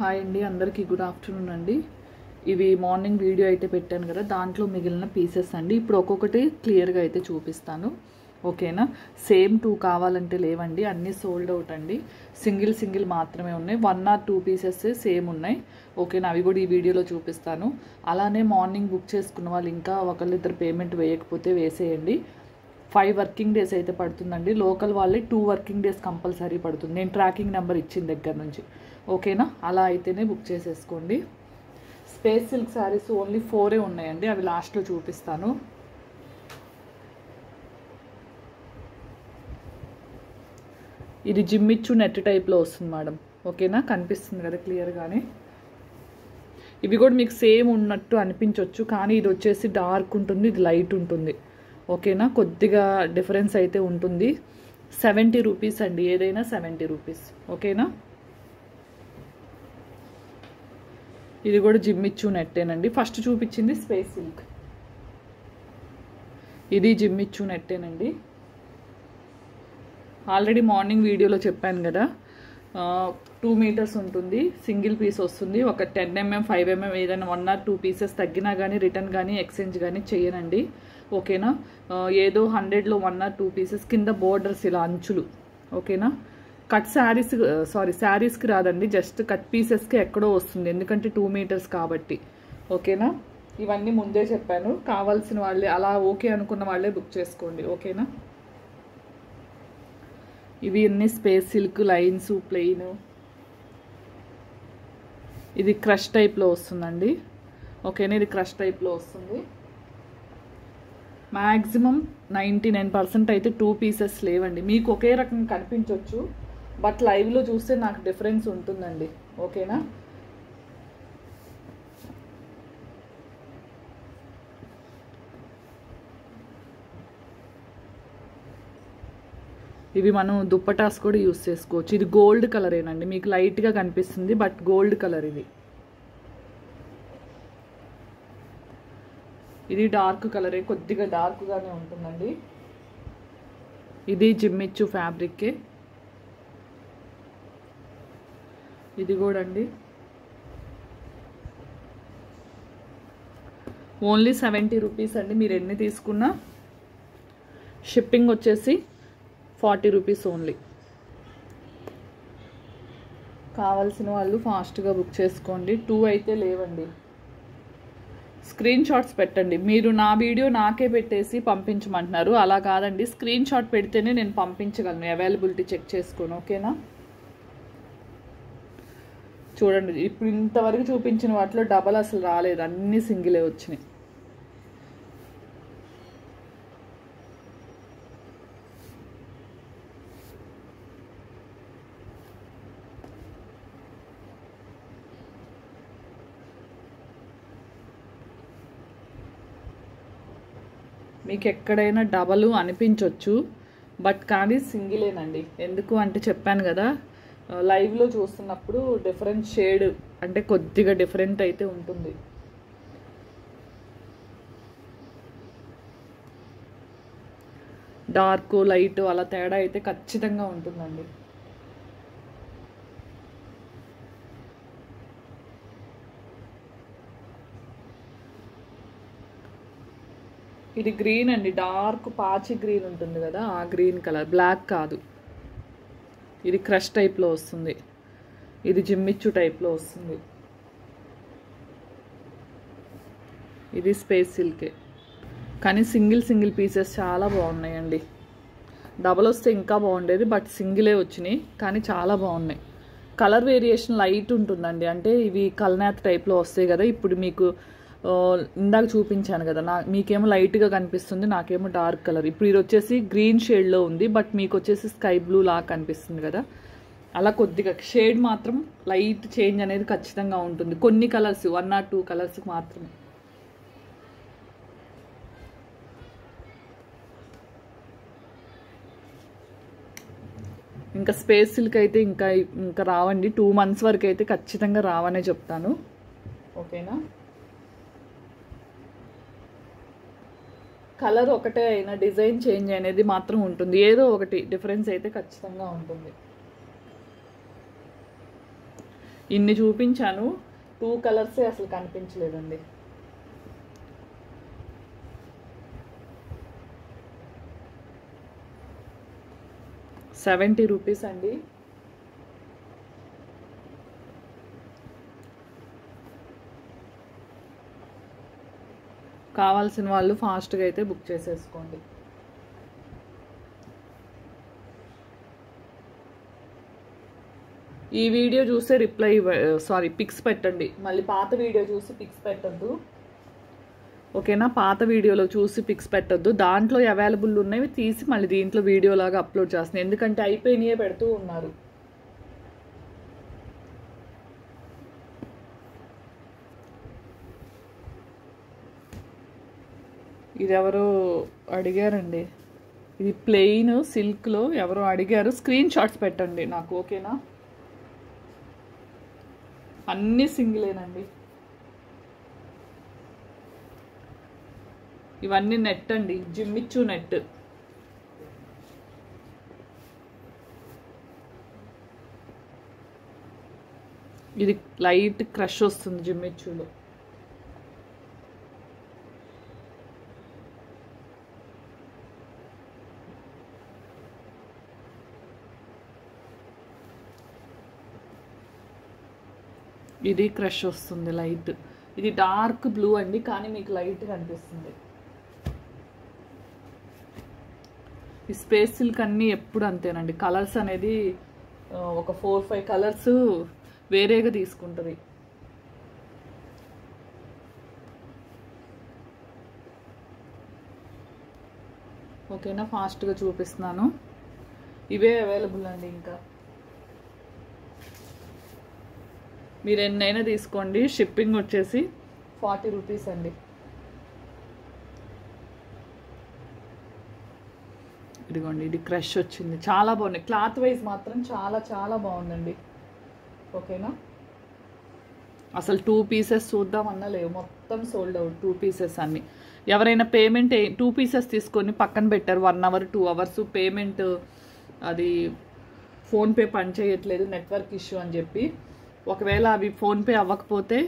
Hi అండి, అందరికీ good afternoon అండి. ఇవి మార్నింగ్ వీడియో అయితే పెట్టాను కదా, దాంట్లో మిగిలిన పీసెస్ అండి. ఇప్పుడు ఒక్కొక్కటి క్లియర్గా అయితే చూపిస్తాను, ఓకేనా. సేమ్ 2 కావాలంటే లేవండి, అన్నీ సోల్డ్ అవుట్ అండి. సింగిల్ మాత్రమే ఉన్నాయి. 1 or 2 పీసెస్ సేమ్ ఉన్నాయి, ఓకేనా. అవి కూడా ఈ వీడియోలో చూపిస్తాను. అలానే మార్నింగ్ బుక్ చేసుకున్న వాళ్ళు ఇంకా ఒకళ్ళిద్దరు పేమెంట్ వేయకపోతే వేసేయండి. 5 వర్కింగ్ డేస్ అయితే పడుతుందండి. లోకల్ వాళ్ళే 2 వర్కింగ్ డేస్ కంపల్సరీ పడుతుంది, నేను ట్రాకింగ్ నెంబర్ ఇచ్చిన దగ్గర నుంచి, ఓకేనా. అలా అయితేనే బుక్ చేసేసుకోండి. స్పేస్ సిల్క్ శారీస్ ఓన్లీ 4 ఉన్నాయండి, అవి లాస్ట్లో చూపిస్తాను. ఇది జిమ్మిచ్చు నెట్ టైప్లో వస్తుంది మేడం, ఓకేనా. కనిపిస్తుంది కదా క్లియర్గానే. ఇవి కూడా మీకు సేమ్ ఉన్నట్టు అనిపించవచ్చు, కానీ ఇది వచ్చేసి డార్క్ ఉంటుంది, ఇది లైట్ ఉంటుంది, ఓకేనా. కొద్దిగా డిఫరెన్స్ అయితే ఉంటుంది. 70 రూపీస్ అండి, ఏదైనా 70 రూపీస్, ఓకేనా. ఇది కూడా జిమ్మిచ్చు నెట్టేనండి. ఫస్ట్ చూపించింది స్పేస్ సిల్క్, ఇది జిమ్మిచ్చు నెట్టేనండి. ఆల్రెడీ మార్నింగ్ వీడియోలో చెప్పాను కదా, 2 మీటర్స్ ఉంటుంది, సింగిల్ పీస్ వస్తుంది. ఒక 10 mm 5 mm ఏదైనా 1 or 2 పీసెస్ తగ్గినా కానీ రిటర్న్ కానీ ఎక్స్చేంజ్ కానీ చేయనండి, ఓకేనా. ఏదో 100లో 1 or 2 పీసెస్ కింద బోర్డర్స్ ఇలా అంచులు, ఓకేనా. కట్ శారీస్ శారీస్కి రాదండి, జస్ట్ కట్ పీసెస్కి ఎక్కడో వస్తుంది, ఎందుకంటే 2 మీటర్స్ కాబట్టి, ఓకేనా. ఇవన్నీ ముందే చెప్పాను, కావాల్సిన వాళ్ళే అలా ఓకే అనుకున్న వాళ్ళే బుక్ చేసుకోండి, ఓకేనా. ఇవి అన్ని స్పేస్ సిల్క్ లైన్స్ ప్లెయిన్. ఇది క్రష్ టైప్లో వస్తుందండి, ఓకేనా. ఇది క్రష్ టైప్లో వస్తుంది. మ్యాక్సిమం 99% అయితే 2 పీసెస్ లేవండి. మీకు ఒకే రకం కనిపించవచ్చు, బట్ లైవ్లో చూస్తే నాకు డిఫరెన్స్ ఉంటుందండి, ఓకేనా. ఇవి మనం దుప్పటాస్ కూడా యూస్ చేసుకోవచ్చు. ఇది గోల్డ్ కలరేనండి, మీకు లైట్గా కనిపిస్తుంది, బట్ గోల్డ్ కలర్ ఇది. ఇది డార్క్ కలరే, కొద్దిగా డార్క్గానే ఉంటుందండి. ఇది జిమ్మిచ్చు ఫ్యాబ్రిక్కే. ఇది కూడా అండి ఓన్లీ 70 రూపీస్ అండి. మీరు ఎన్ని తీసుకున్నా షిప్పింగ్ వచ్చేసి 40 రూపీస్ ఓన్లీ. కావాల్సిన వాళ్ళు ఫాస్ట్గా బుక్ చేసుకోండి. 2 అయితే లేవండి. స్క్రీన్ షాట్స్ పెట్టండి. మీరు నా వీడియో నాకే పెట్టేసి పంపించమంటున్నారు, అలా కాదండి. స్క్రీన్ షాట్ పెడితేనే నేను పంపించగలను, అవైలబిలిటీ చెక్ చేసుకొని, ఓకేనా. చూడండి, ఇప్పుడు ఇంతవరకు చూపించిన వాటిలో డబల్ అసలు రాలేదు, అన్నీ సింగిలే వచ్చినాయి. మీకు ఎక్కడైనా డబల్ అనిపించవచ్చు, బట్ కానీ సింగిలేనండి. ఎందుకు అంటే చెప్పాను కదా, లైవ్లో చూస్తున్నప్పుడు డిఫరెంట్ షేడ్ అంటే కొద్దిగా డిఫరెంట్ అయితే ఉంటుంది. డార్క్ లైట్ అలా తేడా అయితే ఖచ్చితంగా ఉంటుందండి. ఇది గ్రీన్ అండి, డార్క్ పాచి గ్రీన్ ఉంటుంది కదా, ఆ గ్రీన్ కలర్, బ్లాక్ కాదు. ఇది క్రష్ టైప్లో వస్తుంది, ఇది జిమ్మిచ్చు టైప్లో వస్తుంది. ఇది స్పేస్ సిల్కే, కానీ సింగిల్ పీసెస్ చాలా బాగున్నాయండి. డబల్ వస్తే ఇంకా బాగుండేది, బట్ సింగిలే వచ్చినాయి, కానీ చాలా బాగున్నాయి. కలర్ వేరియేషన్ లైట్ ఉంటుందండి, అంటే ఇవి కల్నాథ్ టైప్లో వస్తాయి కదా. ఇప్పుడు మీకు ఇందాక చూపించాను కదా, మీకేమో లైట్గా కనిపిస్తుంది, నాకేమో డార్క్ కలర్. ఇప్పుడు ఇది వచ్చేసి గ్రీన్ షేడ్లో ఉంది, బట్ మీకు వచ్చేసి స్కై బ్లూ లాగా కనిపిస్తుంది కదా. అలా కొద్దిగా షేడ్ మాత్రం లైట్ చేంజ్ అనేది ఖచ్చితంగా ఉంటుంది. కొన్ని కలర్స్ 1 or 2 కలర్స్ మాత్రమే. ఇంకా స్పేస్ సిల్క్ అయితే ఇంకా రావండి. 2 months వరకు అయితే ఖచ్చితంగా రావనే చెప్తాను, ఓకేనా. కలర్ ఒకటే అయినా డిజైన్ చేంజ్ అనేది మాత్రం ఉంటుంది, ఏదో ఒకటి డిఫరెన్స్ అయితే ఖచ్చితంగా ఉంటుంది. ఇన్ని చూపించాను, 2 కలర్సే అసలు కనిపించలేదండి. ₹70 అండి. కావాల్సిన వాళ్ళు ఫాస్ట్గా అయితే బుక్ చేసేసుకోండి. ఈ వీడియో చూసే పిక్స్ పెట్టండి. మళ్ళీ పాత వీడియో చూసి పిక్స్ పెట్టద్దు, ఓకేనా? పాత వీడియోలో చూసి పిక్స్ పెట్టద్దు. దాంట్లో అవైలబుల్ ఉన్నవి తీసి మళ్ళీ దీంట్లో వీడియోలాగా అప్లోడ్ చేస్తున్నాను, ఎందుకంటే అయిపోయినాయే పెడుతూ ఉన్నారు. ఇది ఎవరో అడిగారండి, ఇది ప్లెయిన్ సిల్క్లో ఎవరో అడిగారు. స్క్రీన్ షాట్స్ పెట్టండి నాకు, ఓకేనా? అన్నీ సింగిలేనండి. ఇవన్నీ నెట్ అండి, జిమ్మిచ్చు నెట్. ఇది లైట్ క్రష్ వస్తుంది జిమ్మిచ్చులో. ఇది క్రష్ వస్తుంది లైట్. ఇది డార్క్ బ్లూ అండి, కానీ మీకు లైట్ కనిపిస్తుంది. ఈ స్పేస్ సిల్క్ అన్నీ ఎప్పుడు అంతేనండి, కలర్స్ అనేది ఒక 4-5 కలర్స్ వేరేగా తీసుకుంటుంది. ఓకేనా? ఫాస్ట్గా చూపిస్తున్నాను. ఇవే అవైలబుల్ అండి. ఇంకా మీరు ఎన్నైనా తీసుకోండి. షిప్పింగ్ వచ్చేసి ₹40 అండి. ఇదిగోండి, ఇది క్రష్ వచ్చింది, చాలా బాగున్నాయి. క్లాత్ వైజ్ మాత్రం చాలా చాలా బాగుందండి, ఓకేనా? అసలు 2 పీసెస్ చూద్దామన్నా లేవు, మొత్తం సోల్డ్ అవుట్ 2 పీసెస్ అన్నీ. ఎవరైనా పేమెంట్ 2 పీసెస్ తీసుకొని పక్కన పెట్టారు, 1 అవర్ 2 అవర్స్ పేమెంట్, అది ఫోన్పే పని చేయట్లేదు, నెట్వర్క్ ఇష్యూ అని చెప్పి. ఒకవేళ అవి ఫోన్పే అవ్వకపోతే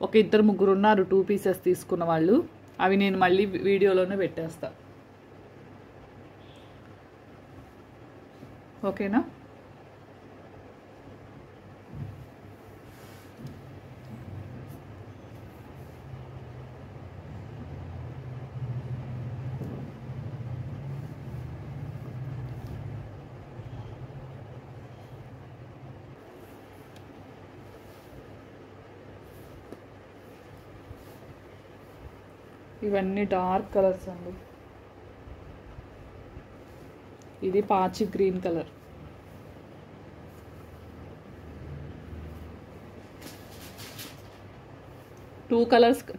ఒక 2-3 ఉన్నారు 2 పీసెస్ తీసుకున్న వాళ్ళు. అవి నేను మళ్ళీ వీడియోలోనే పెట్టేస్తా, ఓకేనా? ఇవన్నీ డార్క్ కలర్స్ అండి. ఇది పాచి green colour.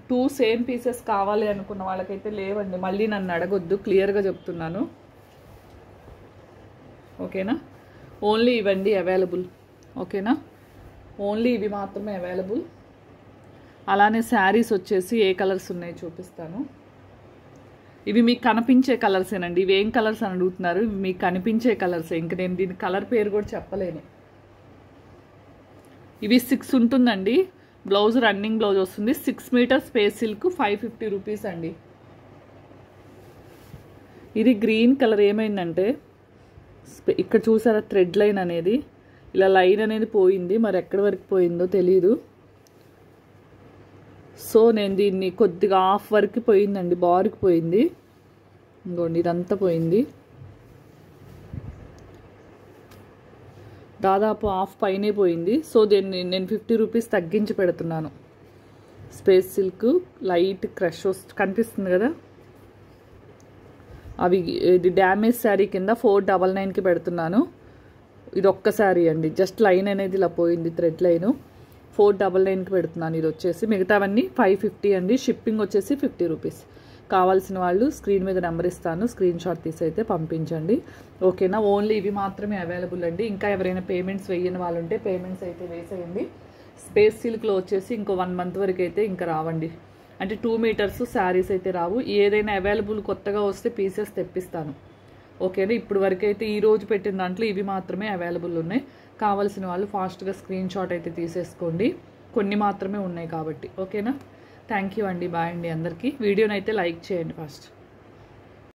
Two same pieces కావాలి అనుకున్న వాళ్ళకైతే లేవండి, మళ్ళీ నన్ను అడగొద్దు, క్లియర్గా చెప్తున్నాను, ఓకేనా? ఓన్లీ ఇవండి అవైలబుల్, ఓకేనా? ఓన్లీ ఇవి మాత్రమే అవైలబుల్. అలానే శారీస్ వచ్చేసి ఏ కలర్స్ ఉన్నాయో చూపిస్తాను. ఇవి మీకు కనిపించే కలర్సేనండి. ఇవి ఏం కలర్స్ అని అడుగుతున్నారు, ఇవి మీకు కనిపించే కలర్సే. ఇంక నేను దీని కలర్ పేరు కూడా చెప్పలేను. ఇవి 6 ఉంటుందండి, బ్లౌజ్ రన్నింగ్ బ్లౌజ్ వస్తుంది. 6 మీటర్స్ స్పేస్ సిల్క్, ₹550 అండి. ఇది గ్రీన్ కలర్. ఏమైందంటే ఇక్కడ చూసారా థ్రెడ్ లైన్ అనేది, ఇలా లైన్ అనేది పోయింది, మరి ఎక్కడి వరకు పోయిందో తెలీదు. సో నేను దీన్ని కొద్దిగా హాఫ్ వరకు పోయిందండి, బార్కి పోయింది. ఇంకోండి ఇదంతా పోయింది, దాదాపు హాఫ్ పైనే పోయింది. సో దీన్ని నేను ₹50 తగ్గించి పెడుతున్నాను. స్పేస్ సిల్క్ లైట్ క్రష్ కనిపిస్తుంది కదా, అవి ఇది డ్యామేజ్ శారీ కింద 499కి పెడుతున్నాను. ఇది ఒక్క శారీ అండి, జస్ట్ లైన్ అనేది ఇలా పోయింది, థ్రెడ్ లైను. 499కి పెడుతున్నాను. ఇది వచ్చేసి మిగతావన్నీ 550 అండి. షిప్పింగ్ వచ్చేసి ₹50. కావాల్సిన వాళ్ళు స్క్రీన్ మీద నెంబర్ ఇస్తాను, స్క్రీన్ షాట్ తీసి అయితే పంపించండి, ఓకేనా? ఓన్లీ ఇవి మాత్రమే అవైలబుల్ అండి. ఇంకా ఎవరైనా పేమెంట్స్ వేయని వాళ్ళు ఉంటే పేమెంట్స్ అయితే వేసేయండి. స్పేస్ సిల్క్లో వచ్చేసి ఇంకో 1 మంత్ వరకు అయితే ఇంకా రావండి, అంటే 2 మీటర్స్ శారీస్ అయితే రావు. ఏదైనా అవైలబుల్ కొత్తగా వస్తే పీసెస్ తెప్పిస్తాను, ఓకేనా? ఇప్పుడు వరకు అయితే ఈరోజు పెట్టిన దాంట్లో ఇవి మాత్రమే అవైలబుల్ ఉన్నాయి. కావాల్సిన వాళ్ళు ఫాస్ట్గా స్క్రీన్ షాట్ అయితే తీసేసుకోండి, కొన్ని మాత్రమే ఉన్నాయి కాబట్టి. ఓకేనా? థ్యాంక్ యూ అండి, బాయ్ అండి అందరికీ. వీడియోనైతే లైక్ చేయండి ఫస్ట్.